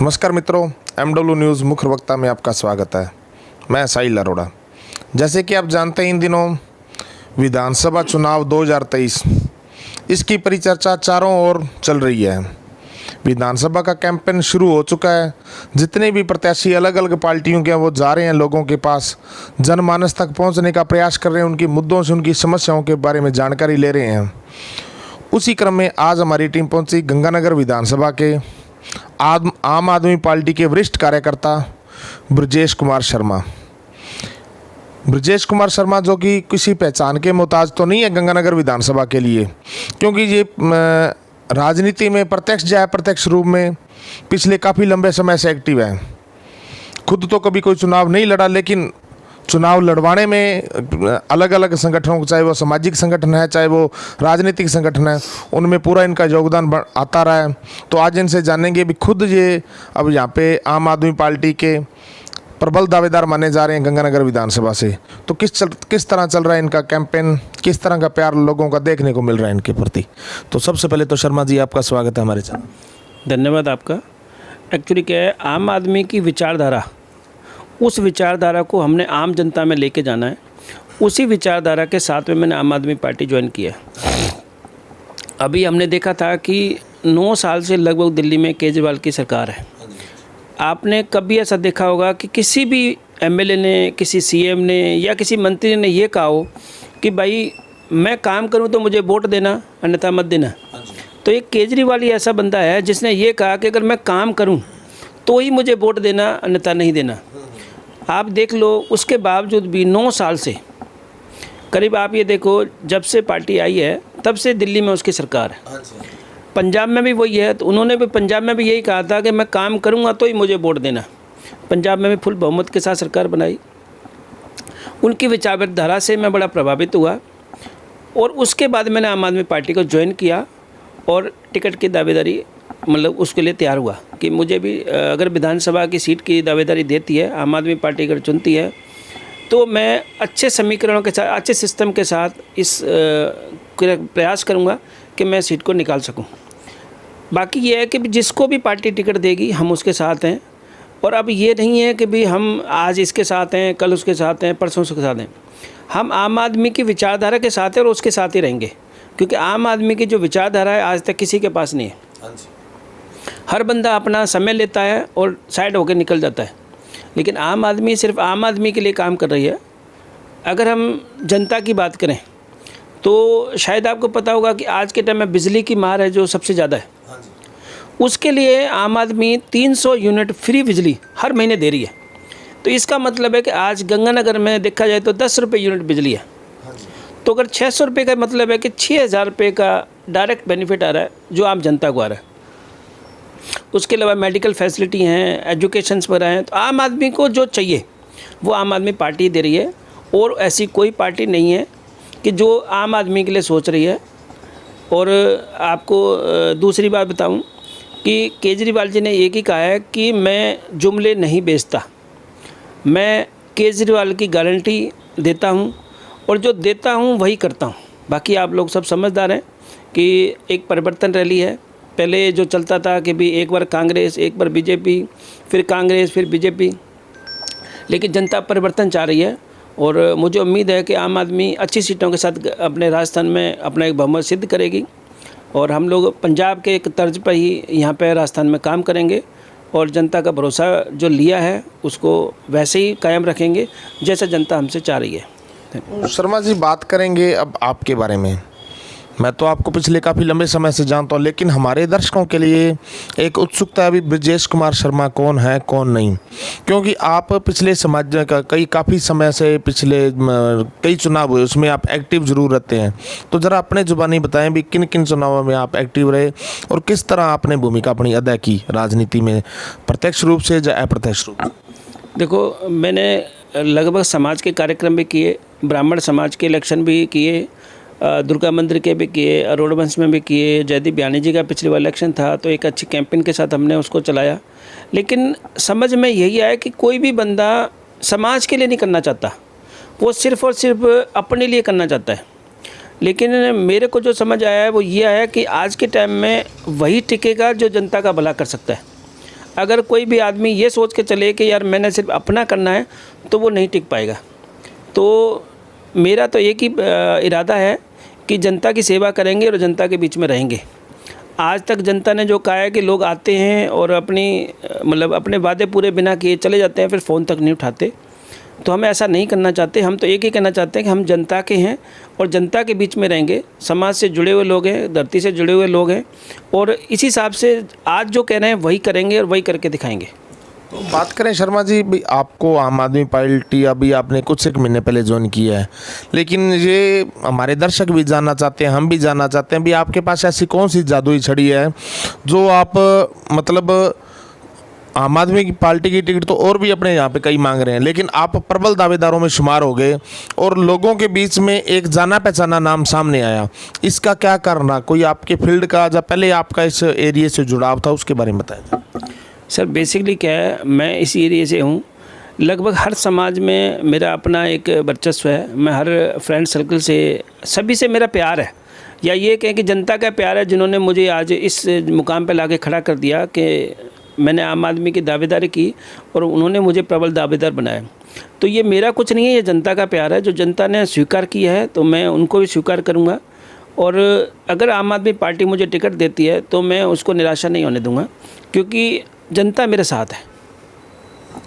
नमस्कार मित्रों, MW news मुख्य वक्ता में आपका स्वागत है। मैं साहिल अरोड़ा। जैसे कि आप जानते हैं, इन दिनों विधानसभा चुनाव 2023 इसकी परिचर्चा चारों ओर चल रही है। विधानसभा का कैंपेन शुरू हो चुका है। जितने भी प्रत्याशी अलग अलग पार्टियों के हैं वो जा रहे हैं लोगों के पास, जनमानस तक पहुंचने का प्रयास कर रहे हैं, उनकी मुद्दों से, उनकी समस्याओं के बारे में जानकारी ले रहे हैं। उसी क्रम में आज हमारी टीम पहुंची गंगानगर विधानसभा के आम आदमी पार्टी के वरिष्ठ कार्यकर्ता ब्रजेश कुमार शर्मा जो कि किसी पहचान के मोहताज तो नहीं है गंगानगर विधानसभा के लिए, क्योंकि ये राजनीति में प्रत्यक्ष या अप्रत्यक्ष रूप में पिछले काफ़ी लंबे समय से एक्टिव है। खुद तो कभी कोई चुनाव नहीं लड़ा, लेकिन चुनाव लड़वाने में अलग अलग संगठनों, चाहे वो सामाजिक संगठन है, चाहे वो राजनीतिक संगठन है, उनमें पूरा इनका योगदान आता रहा है। तो आज इनसे जानेंगे भी खुद ये अब यहाँ पे आम आदमी पार्टी के प्रबल दावेदार माने जा रहे हैं गंगानगर विधानसभा से। तो किस तरह चल रहा है इनका कैंपेन, किस तरह का प्यार लोगों का देखने को मिल रहा है इनके प्रति। तो सबसे पहले तो शर्मा जी, आपका स्वागत है हमारे चैनल। धन्यवाद आपका। एक्चुअली क्या है, आम आदमी की विचारधारा, उस विचारधारा को हमने आम जनता में लेके जाना है। उसी विचारधारा के साथ में मैंने आम आदमी पार्टी ज्वाइन किया। अभी हमने देखा था कि 9 साल से लगभग दिल्ली में केजरीवाल की सरकार है। आपने कभी ऐसा देखा होगा कि किसी भी एमएलए ने, किसी सीएम ने या किसी मंत्री ने ये कहा हो कि भाई मैं काम करूं तो मुझे वोट देना, अन्यथा मत देना। तो ये केजरीवाल ही ऐसा बंदा है जिसने ये कहा कि अगर मैं काम करूं तो ही मुझे वोट देना, अन्यथा नहीं देना। आप देख लो, उसके बावजूद भी 9 साल से करीब, आप ये देखो, जब से पार्टी आई है तब से दिल्ली में उसकी सरकार है। पंजाब में भी वही है, तो उन्होंने भी पंजाब में भी यही कहा था कि मैं काम करूंगा तो ही मुझे वोट देना। पंजाब में भी फुल बहुमत के साथ सरकार बनाई। उनकी विचारधारा से मैं बड़ा प्रभावित हुआ और उसके बाद मैंने आम आदमी पार्टी को ज्वाइन किया और टिकट की दावेदारी, मतलब उसके लिए तैयार हुआ कि मुझे भी अगर विधानसभा की सीट की दावेदारी देती है आम आदमी पार्टी अगर चुनती है, तो मैं अच्छे समीकरणों के साथ, अच्छे सिस्टम के साथ इस प्रयास करूंगा कि मैं सीट को निकाल सकूं। बाकी ये है कि जिसको भी पार्टी टिकट देगी हम उसके साथ हैं। और अब ये नहीं है कि भी हम आज इसके साथ हैं, कल उसके साथ हैं, परसों उसके साथ हैं। हम आम आदमी की विचारधारा के साथ हैं और उसके साथ ही रहेंगे, क्योंकि आम आदमी की जो विचारधारा है आज तक किसी के पास नहीं है। हर बंदा अपना समय लेता है और साइड होकर निकल जाता है, लेकिन आम आदमी सिर्फ आम आदमी के लिए काम कर रही है। अगर हम जनता की बात करें तो शायद आपको पता होगा कि आज के टाइम में बिजली की मार है जो सबसे ज़्यादा है। उसके लिए आम आदमी 300 यूनिट फ्री बिजली हर महीने दे रही है। तो इसका मतलब है कि आज गंगानगर में देखा जाए तो 10 रुपये यूनिट बिजली है। तो अगर 600 रुपये का मतलब है कि 6000 रुपये का डायरेक्ट बेनिफिट आ रहा है जो आम जनता को आ रहा है। उसके अलावा मेडिकल फैसिलिटी हैं, एजुकेशंस पर हैं। तो आम आदमी को जो चाहिए वो आम आदमी पार्टी दे रही है, और ऐसी कोई पार्टी नहीं है कि जो आम आदमी के लिए सोच रही है। और आपको दूसरी बात बताऊं कि केजरीवाल जी ने एक ही कहा है कि मैं जुमले नहीं बेचता, मैं केजरीवाल की गारंटी देता हूं और जो देता हूं वही करता हूं। बाकी आप लोग सब समझदार हैं कि एक परिवर्तन रैली है। पहले जो चलता था कि भी एक बार कांग्रेस, एक बार बीजेपी, फिर कांग्रेस, फिर बीजेपी, लेकिन जनता परिवर्तन चाह रही है। और मुझे उम्मीद है कि आम आदमी अच्छी सीटों के साथ अपने राजस्थान में अपना एक बहुमत सिद्ध करेगी, और हम लोग पंजाब के एक तर्ज पर ही यहाँ पे राजस्थान में काम करेंगे और जनता का भरोसा जो लिया है उसको वैसे ही कायम रखेंगे जैसा जनता हमसे चाह रही है। शर्मा जी, बात करेंगे अब आपके बारे में। मैं तो आपको पिछले काफ़ी लंबे समय से जानता हूँ, लेकिन हमारे दर्शकों के लिए एक उत्सुकता है अभी ब्रजेश कुमार शर्मा कौन है कौन नहीं, क्योंकि आप पिछले समाज का काफ़ी समय से, पिछले कई चुनाव हुए उसमें आप एक्टिव जरूर रहते हैं। तो ज़रा अपने ज़ुबानी बताएं भी किन किन चुनावों में आप एक्टिव रहे और किस तरह आपने भूमिका अपनी अदा की राजनीति में, प्रत्यक्ष रूप से या अप्रत्यक्ष रूप से। देखो, मैंने लगभग समाज के कार्यक्रम भी किए, ब्राह्मण समाज के इलेक्शन भी किए, दुर्गा मंदिर के भी किए, अरोड़ा वंश में भी किए। जयदीप बयानी जी का पिछले बार इलेक्शन था तो एक अच्छी कैंपेन के साथ हमने उसको चलाया। लेकिन समझ में यही आया कि कोई भी बंदा समाज के लिए नहीं करना चाहता, वो सिर्फ़ और सिर्फ अपने लिए करना चाहता है। लेकिन मेरे को जो समझ आया है वो ये आया कि आज के टाइम में वही टिकेगा जो जनता का भला कर सकता है। अगर कोई भी आदमी ये सोच के चले कि यार मैंने सिर्फ अपना करना है, तो वो नहीं टिक पाएगा। तो मेरा तो एक ही इरादा है कि जनता की सेवा करेंगे और जनता के बीच में रहेंगे। आज तक जनता ने जो कहा है कि लोग आते हैं और अपने वादे पूरे बिना किए चले जाते हैं, फिर फ़ोन तक नहीं उठाते, तो हम ऐसा नहीं करना चाहते। हम तो एक ही कहना चाहते हैं कि हम जनता के हैं और जनता के बीच में रहेंगे। समाज से जुड़े हुए लोग हैं, धरती से जुड़े हुए लोग हैं, और इसी हिसाब से आज जो कह रहे हैं वही करेंगे और वही करके दिखाएंगे। तो बात करें शर्मा जी, भी आपको आम आदमी पार्टी अभी आपने कुछ एक महीने पहले ज्वाइन किया है, लेकिन ये हमारे दर्शक भी जानना चाहते हैं, हम भी जानना चाहते हैं भी आपके पास ऐसी कौन सी जादुई छड़ी है जो आप मतलब आम आदमी की पार्टी की टिकट तो और भी अपने यहाँ पे कई मांग रहे हैं, लेकिन आप प्रबल दावेदारों में शुमार हो गए और लोगों के बीच में एक जाना पहचाना नाम सामने आया। इसका क्या कारण है? कोई आपके फील्ड का या पहले आपका इस एरिया से जुड़ाव था, उसके बारे में बताएं। सर बेसिकली क्या है, मैं इस एरिया से हूँ। लगभग हर समाज में मेरा अपना एक वर्चस्व है। मैं हर फ्रेंड सर्कल से, सभी से मेरा प्यार है, या ये कहें कि जनता का प्यार है, जिन्होंने मुझे आज इस मुकाम पे लाके खड़ा कर दिया कि मैंने आम आदमी की दावेदारी की और उन्होंने मुझे प्रबल दावेदार बनाया। तो ये मेरा कुछ नहीं है, ये जनता का प्यार है। जो जनता ने स्वीकार किया है तो मैं उनको भी स्वीकार करूँगा, और अगर आम आदमी पार्टी मुझे टिकट देती है तो मैं उसको निराशा नहीं होने दूँगा, क्योंकि जनता मेरे साथ है।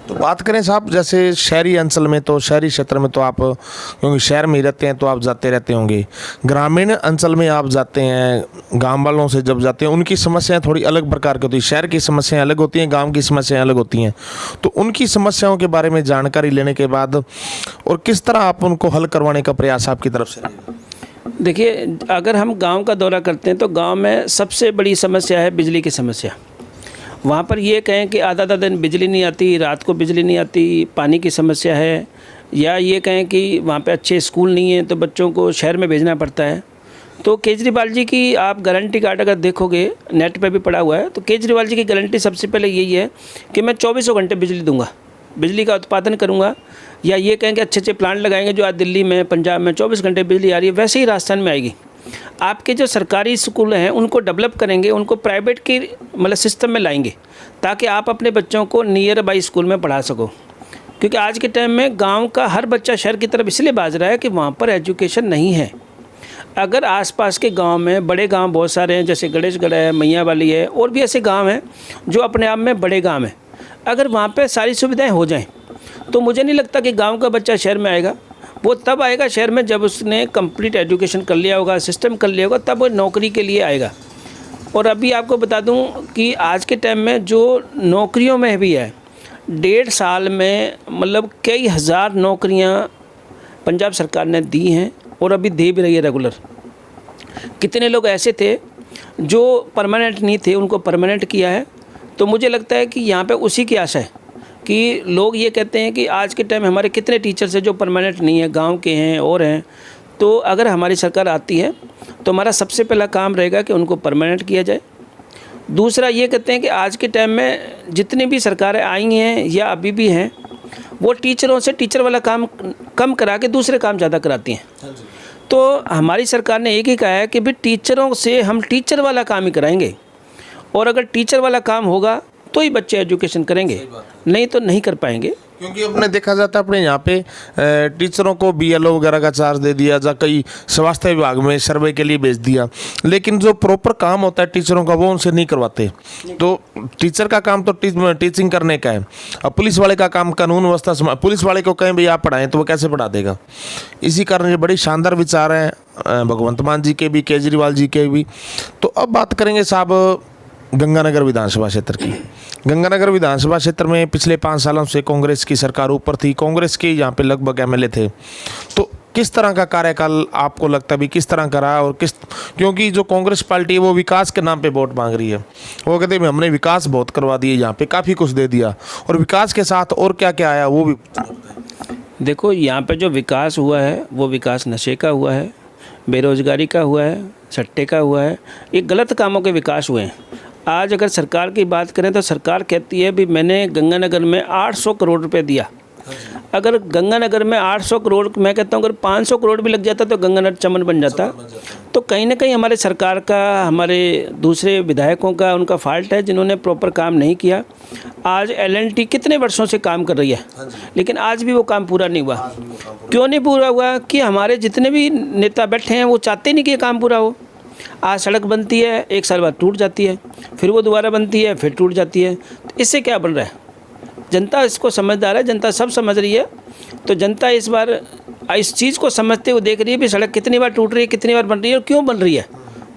तो बात करें साहब, जैसे शहरी अंचल में तो, शहरी क्षेत्र में तो आप क्योंकि शहर में ही रहते हैं तो आप जाते रहते होंगे, ग्रामीण अंचल में आप जाते हैं, गांव वालों से जब जाते हैं उनकी समस्याएं थोड़ी अलग प्रकार की होती है। शहर की समस्याएं अलग होती हैं, गांव की समस्याएं अलग होती हैं। तो उनकी समस्याओं के बारे में जानकारी लेने के बाद और किस तरह आप उनको हल करवाने का प्रयास आपकी तरफ से रहेगा? देखिए, अगर हम गाँव का दौरा करते हैं तो गाँव में सबसे बड़ी समस्या है बिजली की समस्या। वहाँ पर ये कहें कि आधा दिन बिजली नहीं आती, रात को बिजली नहीं आती, पानी की समस्या है, या ये कहें कि वहाँ पे अच्छे स्कूल नहीं हैं तो बच्चों को शहर में भेजना पड़ता है। तो केजरीवाल जी की आप गारंटी कार्ड अगर देखोगे, नेट पे भी पड़ा हुआ है, तो केजरीवाल जी की गारंटी सबसे पहले यही है कि मैं 24 घंटे बिजली दूंगा, बिजली का उत्पादन करूँगा। या ये कहें कि अच्छे प्लांट लगाएंगे, जो आज दिल्ली में, पंजाब में 24 घंटे बिजली आ रही है, वैसे ही राजस्थान में आएगी। आपके जो सरकारी स्कूल हैं उनको डेवलप करेंगे, उनको प्राइवेट की सिस्टम में लाएंगे, ताकि आप अपने बच्चों को नियर बाई स्कूल में पढ़ा सको। क्योंकि आज के टाइम में गांव का हर बच्चा शहर की तरफ इसलिए भाग रहा है कि वहाँ पर एजुकेशन नहीं है। अगर आसपास के गांव में, बड़े गांव बहुत सारे हैं, जैसे गणेशगढ़ है, मैया वाली है, और भी ऐसे गाँव हैं जो अपने आप में बड़े गाँव हैं, अगर वहाँ पर सारी सुविधाएँ हो जाएँ तो मुझे नहीं लगता कि गाँव का बच्चा शहर में आएगा। वो तब आएगा शहर में जब उसने कंप्लीट एजुकेशन कर लिया होगा, सिस्टम कर लिया होगा, तब वो नौकरी के लिए आएगा। और अभी आपको बता दूं कि आज के टाइम में जो नौकरियों में भी है, 1.5 साल में कई हज़ार नौकरियां पंजाब सरकार ने दी हैं और अभी दे भी रही है रेगुलर। कितने लोग ऐसे थे जो परमानेंट नहीं थे, उनको परमानेंट किया है। तो मुझे लगता है कि यहाँ पे उसी की आशा है कि लोग ये कहते हैं कि आज के टाइम हमारे कितने टीचर्स हैं जो परमानेंट नहीं है, गांव के हैं और हैं। तो अगर हमारी सरकार आती है तो हमारा सबसे पहला काम रहेगा कि उनको परमानेंट किया जाए। दूसरा ये कहते हैं कि आज के टाइम में जितनी भी सरकारें आई हैं या अभी भी हैं, वो टीचरों से टीचर वाला काम कम करा के दूसरे काम ज़्यादा कराती हैं। तो हमारी सरकार ने एक ही कहा है कि भाई टीचरों से हम टीचर वाला काम ही कराएंगे, और अगर टीचर वाला काम होगा तो ही बच्चे एजुकेशन करेंगे, नहीं तो नहीं कर पाएंगे। क्योंकि अपने देखा जाता है अपने यहाँ पे टीचरों को BLO वगैरह का चार्ज दे दिया, जा कई स्वास्थ्य विभाग में सर्वे के लिए भेज दिया, लेकिन जो प्रॉपर काम होता है टीचरों का वो उनसे नहीं करवाते। तो टीचर का काम तो टीचिंग करने का है। अब पुलिस वाले का काम कानून व्यवस्था, पुलिस वाले को कहें भाई आप पढ़ाएं तो वो कैसे पढ़ा देगा। इसी कारण ये बड़ी शानदार विचार हैं भगवंत मान जी के भी, केजरीवाल जी के भी। तो अब बात करेंगे साहब गंगानगर विधानसभा क्षेत्र की। गंगानगर विधानसभा क्षेत्र में पिछले 5 सालों से कांग्रेस की सरकार ऊपर थी, कांग्रेस के यहाँ पे लगभग MLA थे। तो किस तरह का कार्यकाल आपको लगता है भी किस तरह का रहा, और क्योंकि जो कांग्रेस पार्टी है वो विकास के नाम पे वोट मांग रही है। वो कहते हैं हमने विकास बहुत करवा दिए, यहाँ पे काफ़ी कुछ दे दिया, और विकास के साथ और क्या क्या आया वो भी। देखो, यहाँ पे जो विकास हुआ है वो विकास नशे का हुआ है, बेरोजगारी का हुआ है, सट्टे का हुआ है, ये गलत कामों के विकास हुए हैं। आज अगर सरकार की बात करें तो सरकार कहती है भी मैंने गंगानगर में 800 करोड़ रुपए दिया अगर गंगानगर में 800 करोड़, मैं कहता हूँ अगर 500 करोड़ भी लग जाता तो गंगानगर चमन बन जाता। तो कहीं ना कहीं हमारे सरकार का, हमारे दूसरे विधायकों का, उनका फॉल्ट है जिन्होंने प्रॉपर काम नहीं किया। आज L&T कितने वर्षों से काम कर रही है, लेकिन आज भी वो काम पूरा नहीं हुआ। क्यों नहीं पूरा हुआ? कि हमारे जितने भी नेता बैठे हैं वो चाहते नहीं कि ये काम पूरा हो। आज सड़क बनती है, 1 साल बाद टूट जाती है, फिर वो दोबारा बनती है, फिर टूट जाती है। तो इससे क्या बन रहा है? जनता इसको समझदार है, जनता सब समझ रही है। तो जनता इस बार इस चीज़ को समझते हुए देख रही है भी सड़क कितनी बार टूट रही है, कितनी बार बन रही है और क्यों बन रही है।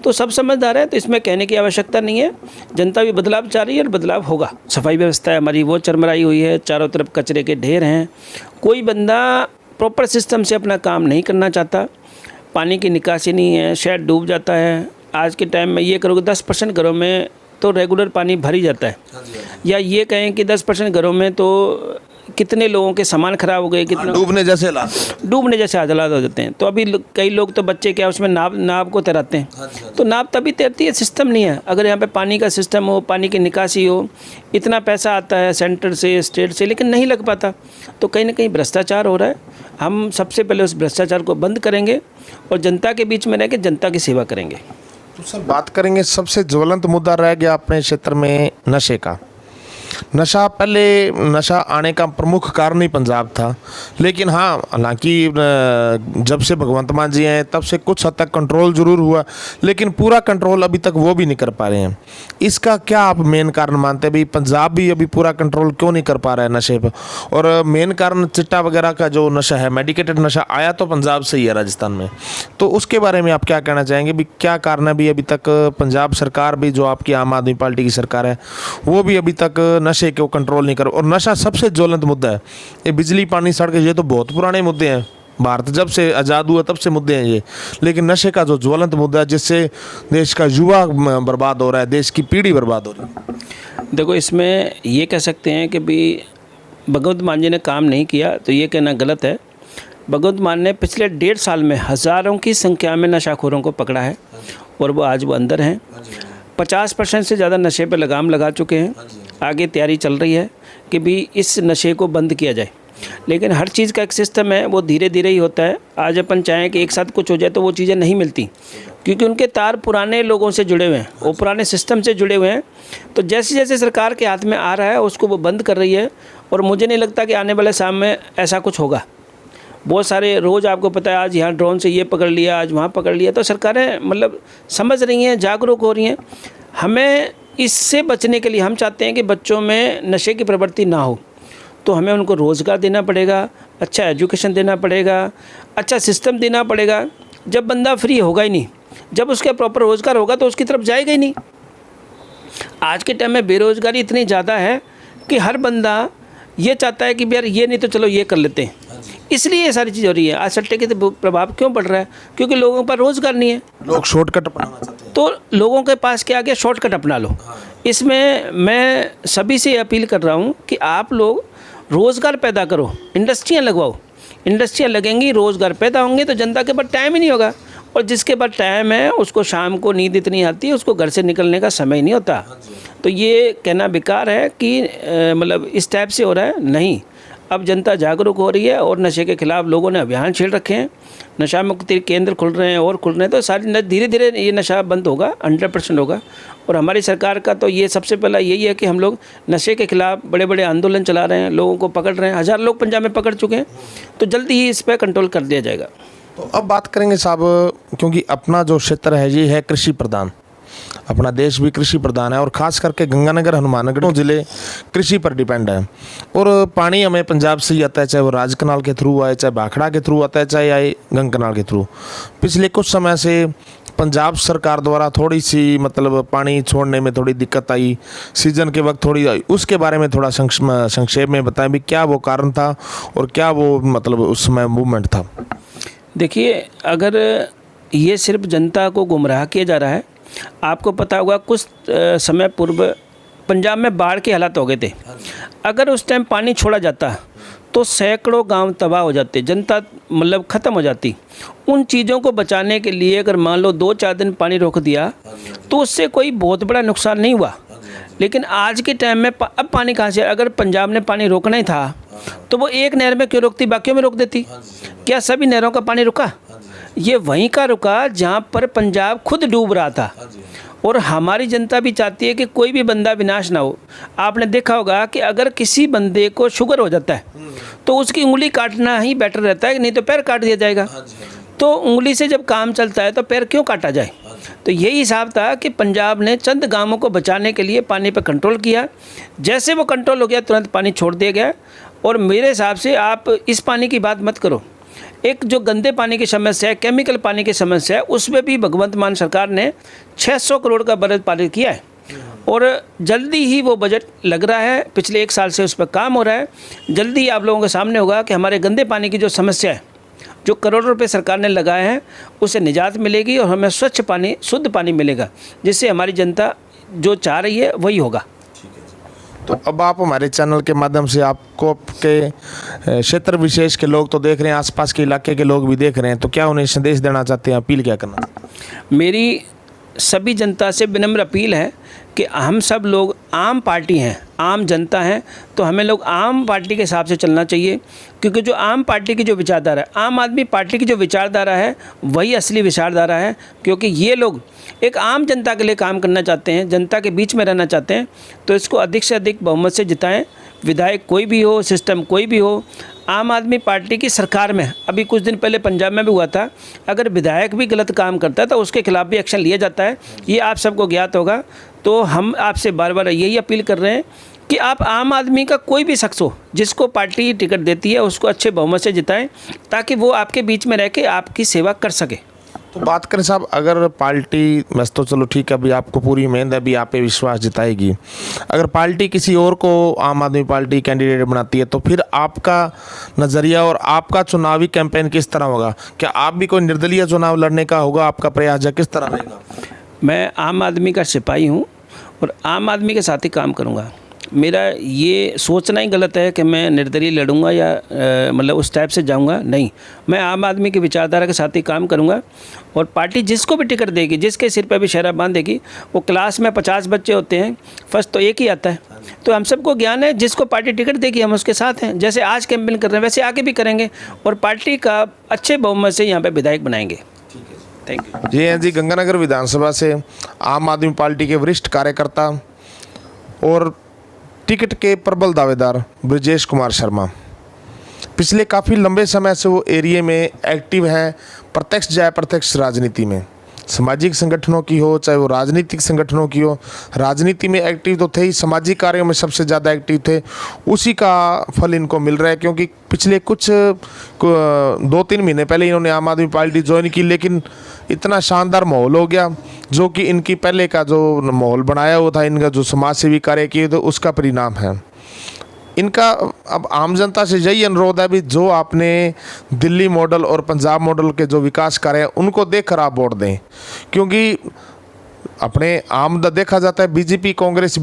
तो सब समझदार है, तो इसमें कहने की आवश्यकता नहीं है। जनता भी बदलाव चाह रही है और बदलाव होगा। सफाई व्यवस्था है हमारी वो चरमराई हुई है, चारों तरफ कचरे के ढेर हैं। कोई बंदा प्रॉपर सिस्टम से अपना काम नहीं करना चाहता। पानी की निकासी नहीं है, शहर डूब जाता है। आज के टाइम में ये करोगे 10% घरों में तो रेगुलर पानी भर ही जाता है। या ये कहें कि 10% घरों में तो कितने लोगों के सामान खराब हो गए, कितने डूबने जैसे हालात हो जाते हैं। तो अभी कई लोग तो बच्चे क्या उसमें नाव को तैराते हैं। तो नाव तभी तैरती है, सिस्टम नहीं है। अगर यहाँ पे पानी का सिस्टम हो, पानी की निकासी हो, इतना पैसा आता है सेंटर से, स्टेट से, लेकिन नहीं लग पाता। तो कहीं ना कहीं भ्रष्टाचार हो रहा है। हम सबसे पहले उस भ्रष्टाचार को बंद करेंगे और जनता के बीच में रह के जनता की सेवा करेंगे। तो सर बात करेंगे, सबसे ज्वलंत मुद्दा रह गया अपने क्षेत्र में नशे का। नशा आने का प्रमुख कारण ही पंजाब था, लेकिन हाँ, हालांकि जब से भगवंत मान जी हैं तब से कुछ हद तक कंट्रोल जरूर हुआ, लेकिन पूरा कंट्रोल अभी तक वो भी नहीं कर पा रहे हैं। इसका क्या आप मेन कारण मानते हैं भी पंजाब भी अभी पूरा कंट्रोल क्यों नहीं कर पा रहा है नशे पर? और मेन कारण चिट्टा वगैरह का जो नशा है, मेडिकेटेड नशा आया तो पंजाब से ही है, राजस्थान में। तो उसके बारे में आप क्या कहना चाहेंगे भी क्या कारण है भी अभी तक पंजाब सरकार भी, जो आपकी आम आदमी पार्टी की सरकार है, वो भी अभी तक नशे को कंट्रोल नहीं कर? और नशा सबसे ज्वलंत मुद्दा है। ये बिजली, पानी, सड़क, ये तो बहुत पुराने मुद्दे हैं, भारत जब से आज़ाद हुआ तब से मुद्दे हैं ये। लेकिन नशे का जो ज्वलंत मुद्दा है जिससे देश का युवा बर्बाद हो रहा है, देश की पीढ़ी बर्बाद हो रही है। देखो, इसमें ये कह सकते हैं कि भी भगवंत मान जी ने काम नहीं किया, तो ये कहना गलत है। भगवंत मान ने पिछले 1.5 साल में हज़ारों की संख्या में नशाखोरों को पकड़ा है और वो आज वो अंदर हैं। 50% से ज़्यादा नशे पर लगाम लगा चुके हैं। आगे तैयारी चल रही है कि भी इस नशे को बंद किया जाए। लेकिन हर चीज़ का एक सिस्टम है, वो धीरे धीरे ही होता है। आज अपन चाहें कि एक साथ कुछ हो जाए तो वो चीज़ें नहीं मिलती, क्योंकि उनके तार पुराने लोगों से जुड़े हुए हैं, वो पुराने सिस्टम से जुड़े हुए हैं। तो जैसे जैसे सरकार के हाथ में आ रहा है उसको वो बंद कर रही है, और मुझे नहीं लगता कि आने वाले साल में ऐसा कुछ होगा। बहुत सारे रोज़ आपको पता है, आज यहाँ ड्रोन से ये पकड़ लिया, आज वहाँ पकड़ लिया। तो सरकारें मतलब समझ रही हैं, जागरूक हो रही हैं। हमें इससे बचने के लिए हम चाहते हैं कि बच्चों में नशे की प्रवृत्ति ना हो, तो हमें उनको रोज़गार देना पड़ेगा, अच्छा एजुकेशन देना पड़ेगा, अच्छा सिस्टम देना पड़ेगा। जब बंदा फ्री होगा ही नहीं, जब उसका प्रॉपर रोज़गार होगा तो उसकी तरफ जाएगा ही नहीं। आज के टाइम में बेरोज़गारी इतनी ज़्यादा है कि हर बंदा ये चाहता है कि यार ये नहीं तो चलो ये कर लेते हैं, इसलिए ये सारी चीज़ हो रही है। आज सट्टे के प्रभाव क्यों पड़ रहा है? क्योंकि लोगों पर रोज़गार नहीं है, लोग शॉर्टकट अपनाना चाहते हैं। तो लोगों के पास क्या आ गया, शॉर्टकट अपना लो। इसमें मैं सभी से अपील कर रहा हूँ कि आप लोग रोज़गार पैदा करो, इंडस्ट्रियाँ लगवाओ। इंडस्ट्रियाँ लगेंगी, रोज़गार पैदा होंगे, तो जनता के पास टाइम ही नहीं होगा। और जिसके पास टाइम है उसको शाम को नींद इतनी आती है, उसको घर से निकलने का समय नहीं होता। तो ये कहना बेकार है कि मतलब इस टाइप से हो रहा है, नहीं। अब जनता जागरूक हो रही है और नशे के खिलाफ लोगों ने अभियान छेड़ रखे हैं, नशा मुक्ति केंद्र खुल रहे हैं और खुल रहे हैं। तो सारी धीरे धीरे ये नशा बंद होगा, 100% होगा। और हमारी सरकार का तो ये सबसे पहला यही है कि हम लोग नशे के खिलाफ बड़े बड़े आंदोलन चला रहे हैं, लोगों को पकड़ रहे हैं। 1000 लोग पंजाब में पकड़ चुके हैं, तो जल्दी ही इस पर कंट्रोल कर दिया जाएगा। तो अब बात करेंगे साहब, क्योंकि अपना जो क्षेत्र है ये है कृषि प्रधान, अपना देश भी कृषि प्रधान है, और ख़ास करके गंगानगर, हनुमानगढ़ ज़िले कृषि पर डिपेंड है। और पानी हमें पंजाब से ही आता है, चाहे वो राज कनाल के थ्रू आए, चाहे भाखड़ा के थ्रू आता है, चाहे आए गंग कनाल के थ्रू। पिछले कुछ समय से पंजाब सरकार द्वारा थोड़ी सी मतलब पानी छोड़ने में थोड़ी दिक्कत आई, सीजन के वक्त थोड़ी आई। उसके बारे में थोड़ा संक्षेप में बताएं भी क्या वो कारण था और क्या वो मतलब उस समय मूवमेंट था। देखिए, अगर ये सिर्फ जनता को गुमराह किया जा रहा है, आपको पता होगा कुछ समय पूर्व पंजाब में बाढ़ के हालात हो गए थे। अगर उस टाइम पानी छोड़ा जाता तो सैकड़ों गांव तबाह हो जाते, जनता मतलब ख़त्म हो जाती। उन चीज़ों को बचाने के लिए अगर मान लो 2-4 दिन पानी रोक दिया तो उससे कोई बहुत बड़ा नुकसान नहीं हुआ। लेकिन आज के टाइम में अब पानी कहाँ से? अगर पंजाब ने पानी रोकना ही था तो वो एक नहर में क्यों रोकती, बाकियों में रोक देती? क्या सभी नहरों का पानी रुका? ये वहीं का रुका जहाँ पर पंजाब खुद डूब रहा था। और हमारी जनता भी चाहती है कि कोई भी बंदा विनाश ना हो। आपने देखा होगा कि अगर किसी बंदे को शुगर हो जाता है तो उसकी उंगली काटना ही बेटर रहता है, नहीं तो पैर काट दिया जाएगा। तो उंगली से जब काम चलता है तो पैर क्यों काटा जाए? तो यही हिसाब था कि पंजाब ने चंद गांवों को बचाने के लिए पानी पर कंट्रोल किया। जैसे वो कंट्रोल हो गया तुरंत पानी छोड़ दिया गया। और मेरे हिसाब से आप इस पानी की बात मत करो, एक जो गंदे पानी की समस्या है, केमिकल पानी की समस्या है, उसमें भी भगवंत मान सरकार ने 600 करोड़ का बजट पारित किया है। और जल्दी ही वो बजट लग रहा है, पिछले 1 साल से उस पर काम हो रहा है। जल्दी ही आप लोगों के सामने होगा कि हमारे गंदे पानी की जो समस्या है, जो करोड़ों रुपए सरकार ने लगाए हैं, उससे निजात मिलेगी और हमें स्वच्छ पानी, शुद्ध पानी मिलेगा, जिससे हमारी जनता जो चाह रही है वही होगा। तो अब आप हमारे चैनल के माध्यम से आपको आपके क्षेत्र विशेष के लोग तो देख रहे हैं, आसपास के इलाके के लोग भी देख रहे हैं, तो क्या उन्हें संदेश देना चाहते हैं, अपील क्या करना चाहते हैं? मेरी सभी जनता से विनम्र अपील है कि हम सब लोग आम पार्टी हैं, आम जनता हैं, तो हमें लोग आम पार्टी के हिसाब से चलना चाहिए। क्योंकि जो आम पार्टी की जो विचारधारा है, आम आदमी पार्टी की जो विचारधारा है, वही असली विचारधारा है। क्योंकि ये लोग एक आम जनता के लिए काम करना चाहते हैं, जनता के बीच में रहना चाहते हैं। तो इसको अधिक से अधिक बहुमत से जिताएं। विधायक कोई भी हो, सिस्टम कोई भी हो, आम आदमी पार्टी की सरकार में, अभी कुछ दिन पहले पंजाब में भी हुआ था, अगर विधायक भी गलत काम करता है तो उसके खिलाफ भी एक्शन लिया जाता है। ये आप सबको ज्ञात होगा। तो हम आपसे बार बार यही अपील कर रहे हैं कि आप आम आदमी का कोई भी शख्स हो, जिसको पार्टी टिकट देती है, उसको अच्छे बहुमत से जिताएं, ताकि वो आपके बीच में रह के आपकी सेवा कर सके। तो बात करें साहब, अगर पार्टी, बस तो चलो ठीक है, अभी आपको पूरी उम्मीद है, अभी आप पे विश्वास जिताएगी, अगर पार्टी किसी और को आम आदमी पार्टी कैंडिडेट बनाती है, तो फिर आपका नज़रिया और आपका चुनावी कैंपेन किस तरह होगा? क्या आप भी कोई निर्दलीय चुनाव लड़ने का होगा आपका प्रयास, या किस तरह रहेगा? मैं आम आदमी का सिपाही हूँ और आम आदमी के साथ ही काम करूँगा। मेरा ये सोचना ही गलत है कि मैं निर्दलीय लड़ूंगा या मतलब उस टाइप से जाऊंगा, नहीं। मैं आम आदमी की विचारधारा के साथ ही काम करूंगा। और पार्टी जिसको भी टिकट देगी, जिसके सिर पे भी शहरा बांधेगी, वो क्लास में 50 बच्चे होते हैं, फर्स्ट तो एक ही आता है। तो हम सबको ज्ञान है, जिसको पार्टी टिकट देगी हम उसके साथ हैं। जैसे आज कैंपेन कर रहे हैं वैसे आगे भी करेंगे और पार्टी का अच्छे बहुमत से यहाँ पर विधायक बनाएंगे। Thank you. जी हैं जी, गंगानगर विधानसभा से आम आदमी पार्टी के वरिष्ठ कार्यकर्ता और टिकट के प्रबल दावेदार ब्रजेश कुमार शर्मा पिछले काफ़ी लंबे समय से वो एरिया में एक्टिव हैं, प्रत्यक्ष या अप्रत्यक्ष राजनीति में, सामाजिक संगठनों की हो चाहे वो राजनीतिक संगठनों की हो। राजनीति में एक्टिव तो थे ही, सामाजिक कार्यों में सबसे ज़्यादा एक्टिव थे। उसी का फल इनको मिल रहा है, क्योंकि पिछले कुछ 2-3 महीने पहले इन्होंने आम आदमी पार्टी ज्वाइन की, लेकिन इतना शानदार माहौल हो गया, जो कि इनकी पहले का जो माहौल बनाया हुआ था, इनका जो समाज सेवी कार्य किए, तो उसका परिणाम है। इनका अब आम जनता से यही अनुरोध है भी, जो आपने दिल्ली मॉडल और पंजाब मॉडल के जो विकास कार्य हैं उनको देखकर आप वोट दें। क्योंकि अपने आम देखा जाता है बीजेपी कांग्रेस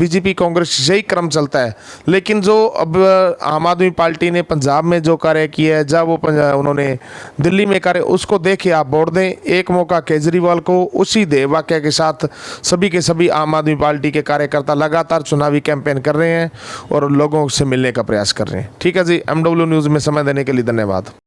यही क्रम चलता है, लेकिन जो अब आम आदमी पार्टी ने पंजाब में जो कार्य किया है, जब वो उन्होंने दिल्ली में कार्य, उसको देखे आप वोट दें। एक मौका केजरीवाल को, उसी दे वाक्य के साथ सभी के सभी आम आदमी पार्टी के कार्यकर्ता लगातार चुनावी कैंपेन कर रहे हैं और लोगों से मिलने का प्रयास कर रहे हैं। ठीक है जी, MW न्यूज़ में समय देने के लिए धन्यवाद।